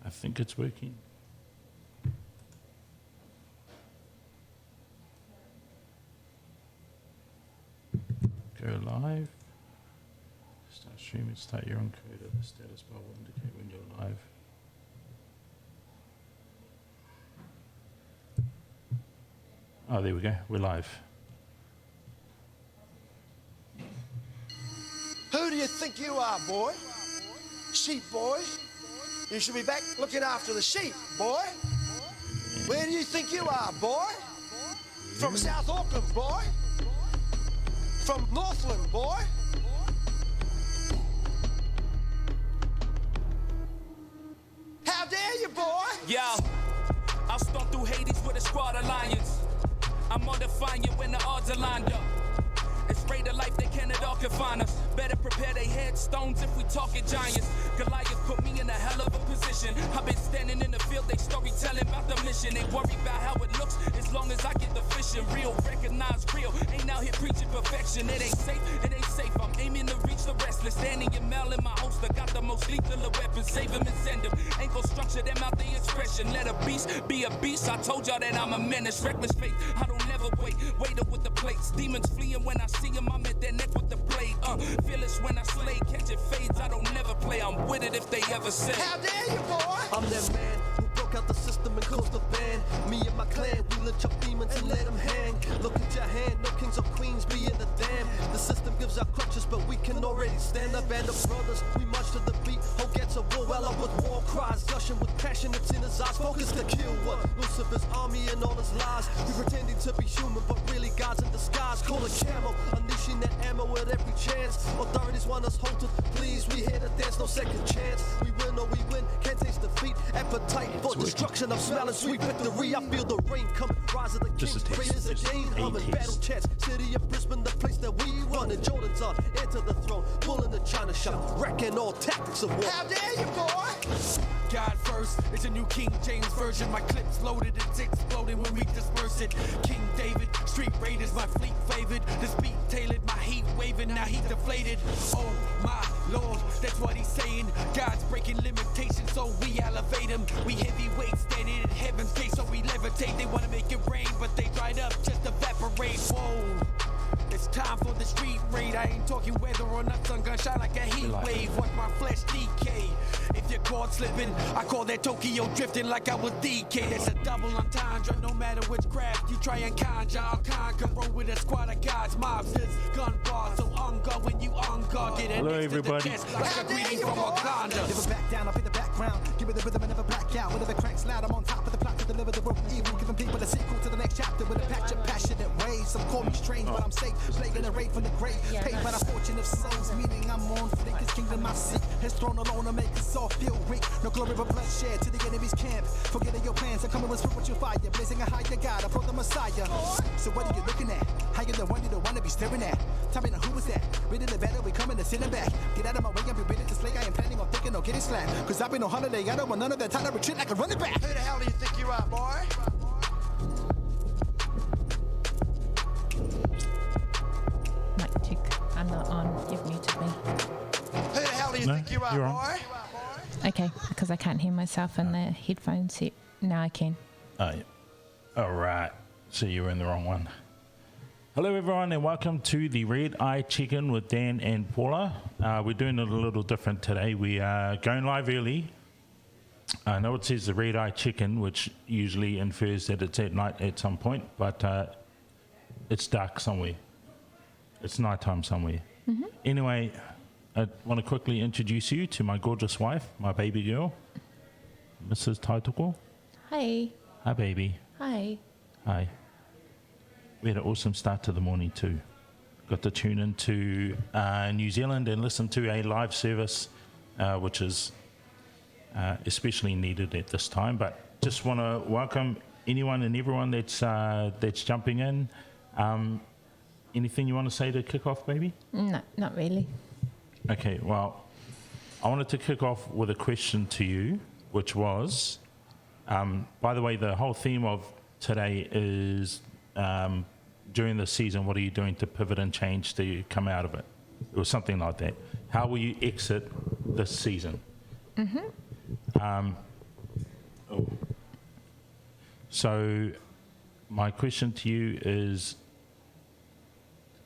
I think it's working. Go live. Start streaming, start your own code at the status bar will indicate when you're live. Oh, there we go. We're live. Who do you think you are, boy? Sheep boy. You should be back looking after the sheep, boy. Where do you think you are, boy? From South Auckland, boy. From Northland, boy. How dare you, boy? Yo, I'll stomp through Hades with a squad of lions. I'm modifying you when the odds are lined up. It's raider life, they can at all confine us. Better prepare they headstones if we talking giants. Goliath put me in a hell of a position. I've been standing in the field, they storytelling about the mission. They worry about how it looks as long as I get the fishing. Real, recognize real. Ain't out here preaching perfection. It ain't safe, it ain't safe. I'm aiming to reach the restless. Standing in mail in my holster. Got the most lethal of weapons. Save them and send them. Ain't gon' structure them out the expression. Let a beast be a beast. I told y'all that I'm a menace. Reckless faith, I don't never wait. Wait up with the plates. Demons fleeing when I see them. I'm at their neck with the blade. Fearless when I slay. Catch it fades. I don't never play. I'm with it if they ever say. How dare you, boy? I'm that man who broke out the system and closed the band. Me and my clan, we lynch up demons and let them hang. Look at your hand, no kings or queens be in the dam. The system gives out crutches, but we can already stand up. And the brothers, we march to the beat. Ho gets a war, well up with war cries. Gushing with passion, it's in his eyes. Focus to kill what? Lucifer's army and all his lies. We pretending to be human, but really God's in disguise. Call a camo, unleashing that ammo at every chance. Authorities want us halted, please. We here to dance, no second chance. We win or we win, can't taste defeat. Appetite for destruction, I'm smelling sweet victory. I feel the rain coming, rise of the kings. Raiders again, humming battle chants. City of Brisbane, the place that we run. And Jordan's on, enter the throne, pulling the China shop, wrecking all tactics of war. How dare you, boy? God first, it's a new King James version. My clips loaded, it's exploding when we disperse it. King David, street raiders, my fleet favored. This beat tailored, my heat waving, now heat deflated. Oh my Lord, that's what he's saying. God's breaking limitations, so we elevate him. We heavyweights standing at heaven's gate, so we levitate. They wanna make it rain, but they dried up, just evaporate. Whoa. It's time for the street raid. I ain't talking weather or not, sun gun shine like a heat wave. Watch my flesh decay. If you're caught slipping, I call that Tokyo drifting like I was DK. That's a double entendre, no matter which craft you try and conjure. I'll conquer, roll with a squad of guys, mobsters, gun bars. So on guard when you on guard, get Hello, everybody. Like a greeting from Wakanda. Never back down, up in the background. Give it the rhythm and never black out. Whenever cranks loud, I'm on top of the plot to deliver the world from evil. Giving people a sequel to the next chapter with a patch of passionate ways. Some call me strange, but I'm safe. Plaguing a raid from the grave. Paid by the fortune of souls, meaning I'm on fleek. His kingdom I seek. His throne alone to make us all feel weak. No glory but bloodshed to the enemy's camp. Forgetting your plans and coming with spiritual fire. Blazing a higher God, I brought the Messiah. So what are you looking at? How you the one you don't want to be staring at? Tell me now, who was that? Ready to battle, we coming to sit him back. Get out of my way, I'm ready to slay. I ain't planning on thinking or getting slapped. Cause I've been on holiday, I don't want none of that time to retreat like a running back. Who the hell do you think you are, boy? Mic check. I'm not on. You've muted me. Who the hell do you think you are, you're boy? on. Okay, because I can't hear myself in the headphone set. Now I can. Oh, yeah. All right. So you were in the wrong one. Hello, everyone, and welcome to the Red Eye Chicken with Dan and Paula. We're doing it a little different today. We are going live early. I know it says the Red Eye Chicken, which usually infers that it's at night at some point, but it's dark somewhere. It's nighttime somewhere. Anyway, I want to quickly introduce you to my gorgeous wife, my baby girl, Mrs. Taitoko. Hi. Hi, baby. Hi. Hi. We had an awesome start to the morning too. Got to tune into New Zealand and listen to a live service, which is especially needed at this time. But just want to welcome anyone and everyone that's jumping in. Anything you want to say to kick off, baby? No, not really. Okay, well, I wanted to kick off with a question to you, which was, by the way, the whole theme of today is during the season, what are you doing to pivot and change to come out of it? It was something like that. How will you exit this season? So my question to you is,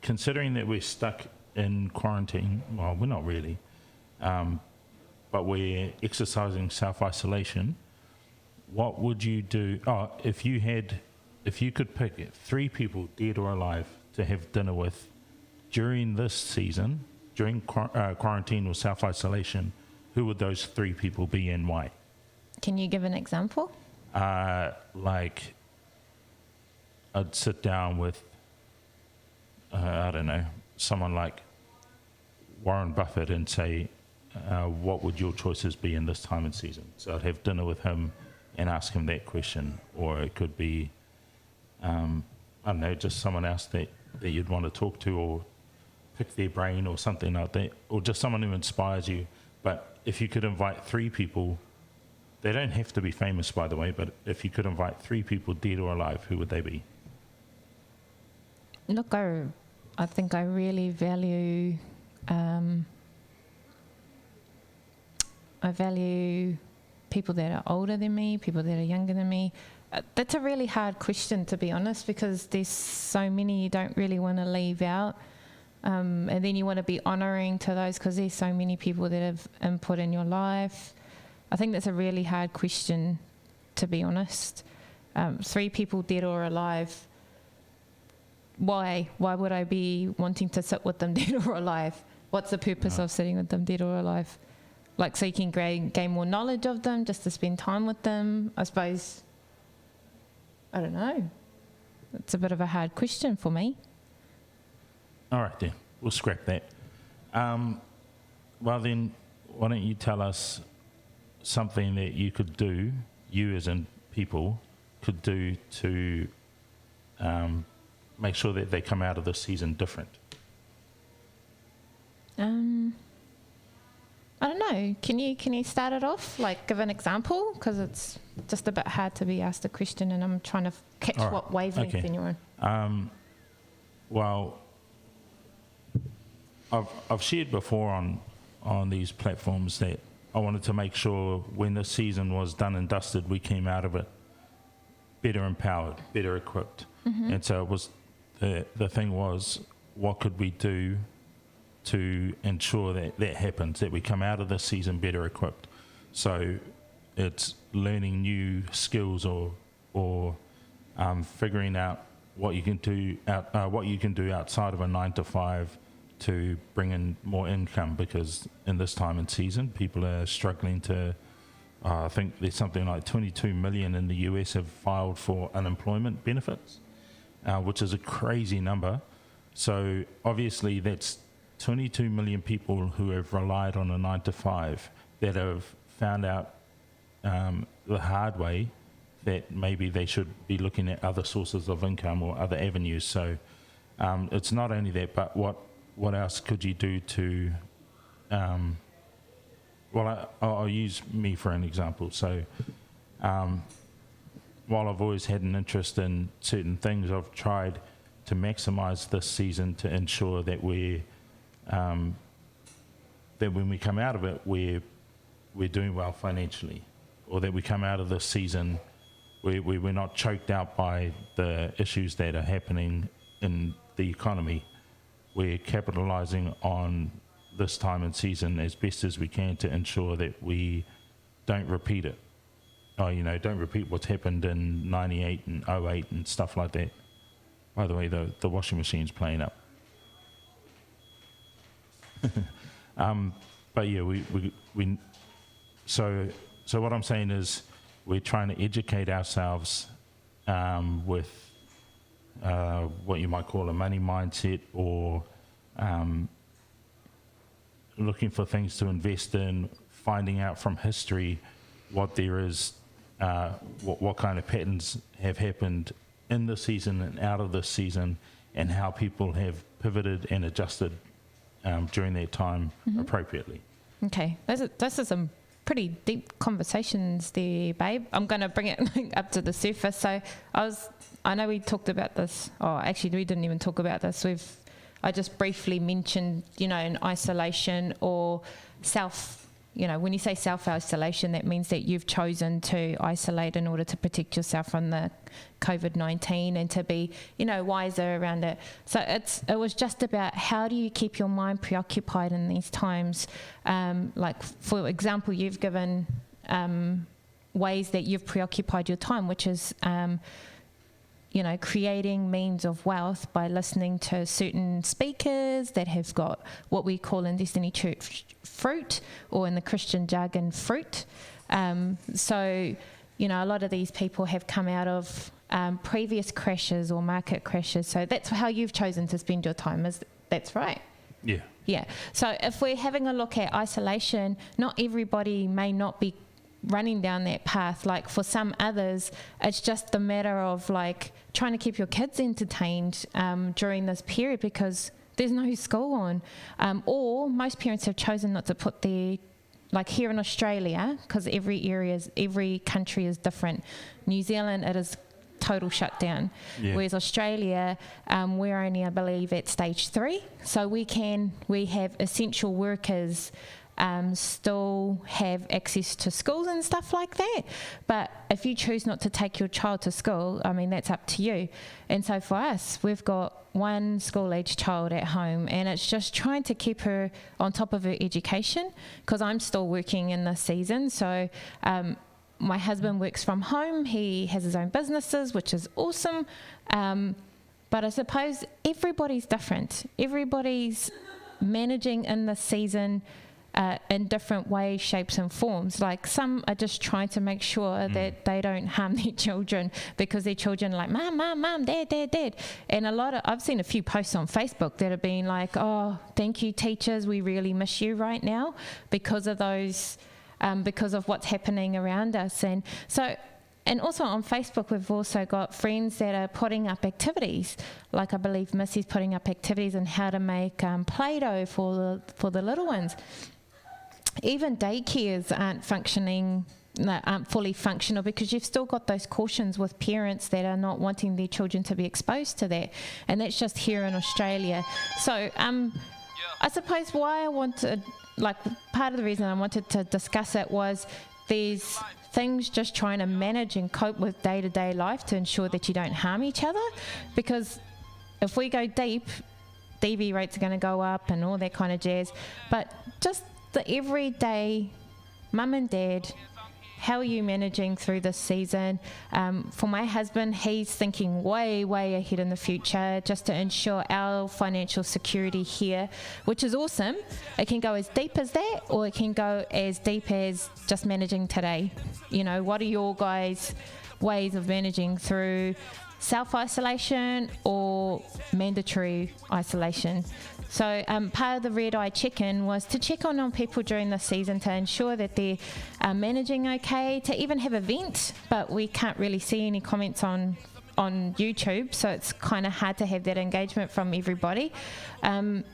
considering that we're stuck in quarantine, well, we're not really, but we're exercising self-isolation, what would you do? If you could pick 3 people, dead or alive, to have dinner with during this season, during quarantine or self-isolation, who would those 3 people be and why? Can you give an example? Like, I'd sit down with, I don't know, someone like Warren Buffett and say, what would your choices be in this time and season? So I'd have dinner with him and ask him that question. Or it could be, I don't know, just someone else that you'd want to talk to, or pick their brain or something like that, or just someone who inspires you. But if you could invite 3 people, they don't have to be famous, by the way, but if you could invite 3 people, dead or alive, who would they be? Look, I think I really value, people that are older than me, people that are younger than me. That's a really hard question, to be honest, because there's so many you don't really want to leave out. And then you want to be honouring to those, because there's so many people that have input in your life. I think that's a really hard question, to be honest. 3 people, dead or alive. Why? Why would I be wanting to sit with them, dead or alive? What's the purpose of sitting with them, dead or alive? Like, so you can gain more knowledge of them, just to spend time with them, I suppose. I don't know. It's a bit of a hard question for me. All right, then. We'll scrap that. Well, then, why don't you tell us something that you could do, you as in people, could do to make sure that they come out of this season different? I don't know. Can you start it off? Like, give an example? Because it's just a bit hard to be asked a question, and I'm trying to catch what wavelength in you're on. Well, I've shared before on these platforms that I wanted to make sure when this season was done and dusted, we came out of it better empowered, better equipped. Mm-hmm. And so it was the thing was, what could we do to ensure that happens, that we come out of this season better equipped? So it's learning new skills or figuring out what you can do outside of a 9-to-5 to bring in more income, because in this time and season people are struggling to I think there's something like 22 million in the US have filed for unemployment benefits, which is a crazy number. So obviously that's 22 million people who have relied on a 9-to-5 that have found out the hard way that maybe they should be looking at other sources of income or other avenues. So it's not only that, but what else could you do to I'll use me for an example. So while I've always had an interest in certain things, I've tried to maximize this season to ensure that that when we come out of it, we're doing well financially, or that we come out of this season we're not choked out by the issues that are happening in the economy. We're capitalizing on this time and season as best as we can to ensure that we don't repeat it. Don't repeat what's happened in 98 and 08 and stuff like that. By the way, the washing machine's playing up. But yeah, we so what I'm saying is we're trying to educate ourselves with what you might call a money mindset, or looking for things to invest in, finding out from history what there is, what kind of patterns have happened in the season and out of this season, and how people have pivoted and adjusted during that time appropriately. Okay, those are some pretty deep conversations there, babe. I'm going to bring it up to the surface. So I know we talked about this. Oh, actually, we didn't even talk about this. I just briefly mentioned, in isolation or you know, when you say self-isolation, that means that you've chosen to isolate in order to protect yourself from the COVID-19 and to be, you know, wiser around it. So it was just about how do you keep your mind preoccupied in these times. Like, for example, you've given ways that you've preoccupied your time, which is you know, creating means of wealth by listening to certain speakers that have got what we call in Destiny Church fruit, or in the Christian jargon, fruit. So, you know, a lot of these people have come out of previous crashes or market crashes. So that's how you've chosen to spend your time. That's right? Yeah. Yeah. So if we're having a look at isolation, not everybody may not be running down that path. Like, for some others, it's just a matter of like trying to keep your kids entertained during this period because there's no school on, or most parents have chosen not to put their, like here in Australia, because every country is different. New Zealand, it is total shutdown, whereas Australia, we're only, I believe, at stage 3, so we have essential workers still have access to schools and stuff like that. But if you choose not to take your child to school, I mean, that's up to you. And so for us, we've got one school-age child at home, and it's just trying to keep her on top of her education, because I'm still working in this season. So my husband works from home. He has his own businesses, which is awesome. But I suppose everybody's different. Everybody's managing in this season in different ways, shapes and forms. Like, some are just trying to make sure that they don't harm their children, because their children are like, mom, dad. And I've seen a few posts on Facebook that have been like, oh, thank you teachers, we really miss you right now because of those, because of what's happening around us. And so, and also on Facebook, we've also got friends that are putting up activities. Like, I believe Missy's putting up activities on how to make Play-Doh for the little ones. Even daycares aren't fully functional, because you've still got those cautions with parents that are not wanting their children to be exposed to that. And that's just here in Australia. So I suppose why I wanted, like, part of the reason I wanted to discuss it was there's things just trying to manage and cope with day-to-day life to ensure that you don't harm each other. Because if we go deep, DV rates are going to go up and all that kind of jazz. But just the everyday mum and dad, how are you managing through this season? For my husband, he's thinking way ahead in the future, just to ensure our financial security here, which is awesome. It can go as deep as that, or it can go as deep as just managing today. You know, what are your guys' ways of managing through self-isolation or mandatory isolation? So part of the Red Eye Check-In was to check on people during the season to ensure that they're managing okay, to even have a vent, but we can't really see any comments on YouTube, so it's kind of hard to have that engagement from everybody. And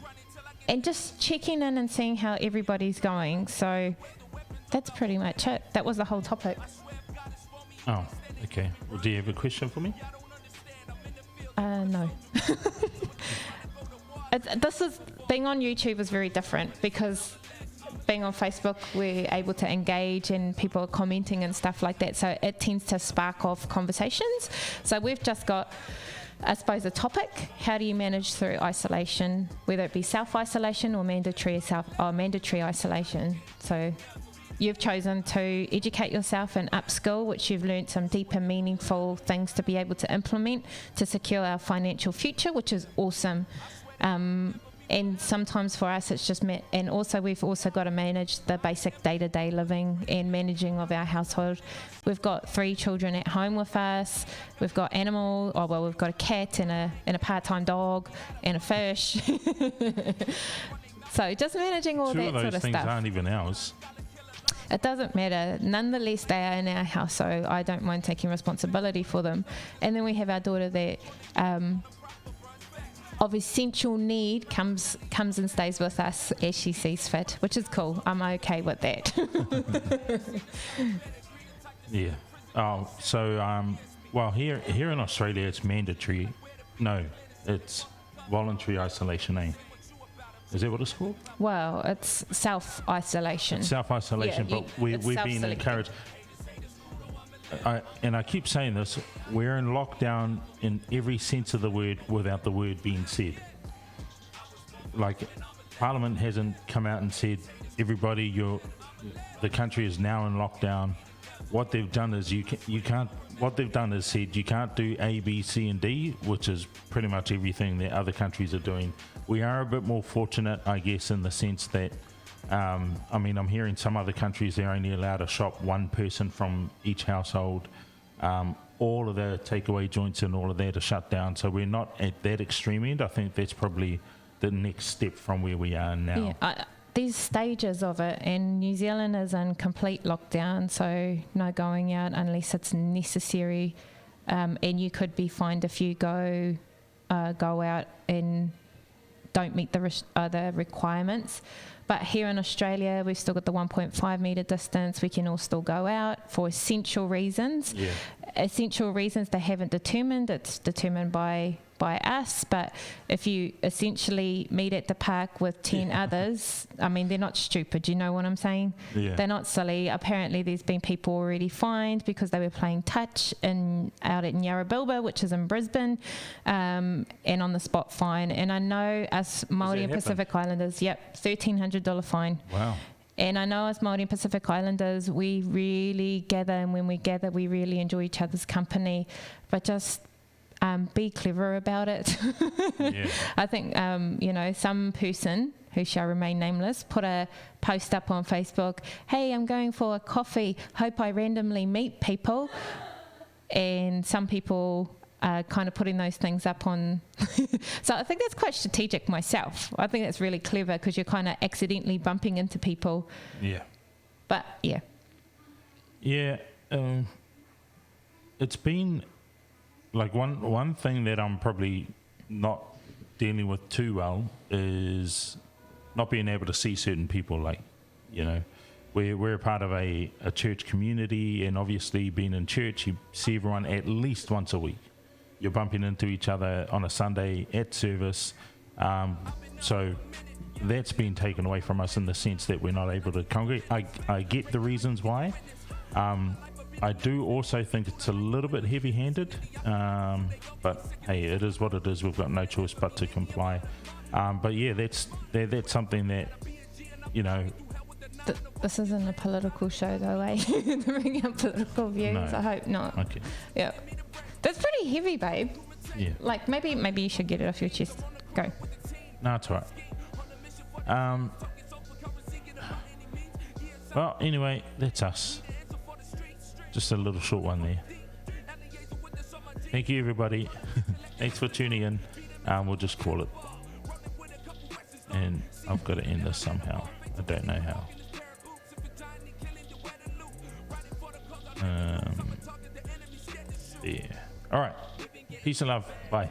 just checking in and seeing how everybody's going. So that's pretty much it. That was the whole topic. Oh, okay. Well, do you have a question for me? No. Being on YouTube is very different, because being on Facebook, we're able to engage and people are commenting and stuff like that. So it tends to spark off conversations. So we've just got, I suppose, a topic: how do you manage through isolation, whether it be self-isolation or mandatory isolation. So you've chosen to educate yourself and upskill, which you've learnt some deeper, meaningful things to be able to implement to secure our financial future, which is awesome. And sometimes for us it's just and also we've also got to manage the basic day-to-day living and managing of our household. We've got 3 children at home with us. We've got we've got a cat and a part-time dog and a fish. So just managing all that sort of stuff. 2 of those things aren't even ours. It doesn't matter. Nonetheless, they are in our house, so I don't mind taking responsibility for them. And then we have our daughter that of essential need comes and stays with us as she sees fit, which is cool. I'm okay with that. Yeah. Oh, so well, here in Australia it's mandatory. No, it's voluntary isolation. Is that what it's called? Well, it's self-isolation. Self-isolation, Yeah, but it's we've been self-selected. encouraged. And I keep saying this, we're in lockdown in every sense of the word without the word being said. Like, Parliament hasn't come out and said, everybody, the country is now in lockdown. What they've done is said you can't do A, B, C, and D, which is pretty much everything that other countries are doing. We are a bit more fortunate, I guess, in the sense that, I mean, I'm hearing some other countries, they're only allowed to shop one person from each household. All of the takeaway joints and all of that are shut down. So we're not at that extreme end. I think that's probably the next step from where we are now. Yeah, there's stages of it, and New Zealand is in complete lockdown, so no going out unless it's necessary, and you could be fined if you go out and don't meet the requirements. But here in Australia, we've still got the 1.5 metre distance. We can all still go out for essential reasons. Yeah. Essential reasons they haven't determined. It's determined by us. But if you essentially meet at the park with 10 others, I mean, they're not stupid. You know what I'm saying? Yeah. They're not silly. Apparently, there's been people already fined because they were playing touch out at Yarrabilba, which is in Brisbane, and on the spot fine. And I know us Māori and Pacific Islanders, $1,300 fine. Wow. And I know as Māori and Pacific Islanders, we really gather, and when we gather, we really enjoy each other's company. But just be clever about it. Yeah. I think, some person who shall remain nameless put a post up on Facebook, hey, I'm going for a coffee, hope I randomly meet people. And some people are kind of putting those things up on. So I think that's quite strategic myself. I think that's really clever because you're kind of accidentally bumping into people. Yeah. But yeah. Yeah. It's been like one thing that I'm probably not dealing with too well is not being able to see certain people. Like, we're a part of a church community, and obviously being in church, you see everyone at least once a week. You're bumping into each other on a Sunday at service. So that's been taken away from us in the sense that we're not able to congregate. I get the reasons why. I do also think it's a little bit heavy-handed, but hey, it is what it is. We've got no choice but to comply. But yeah, that's something that, This isn't a political show, though, eh? To bring up political views. No. I hope not. Okay. Yeah, that's pretty heavy, babe. Yeah. Like maybe you should get it off your chest. Go. No, it's all right. Well, anyway, that's us. Just a little short one there. Thank you, everybody. Thanks for tuning in. We'll just call it. And I've got to end this somehow. I don't know how. Yeah. All right. Peace and love. Bye.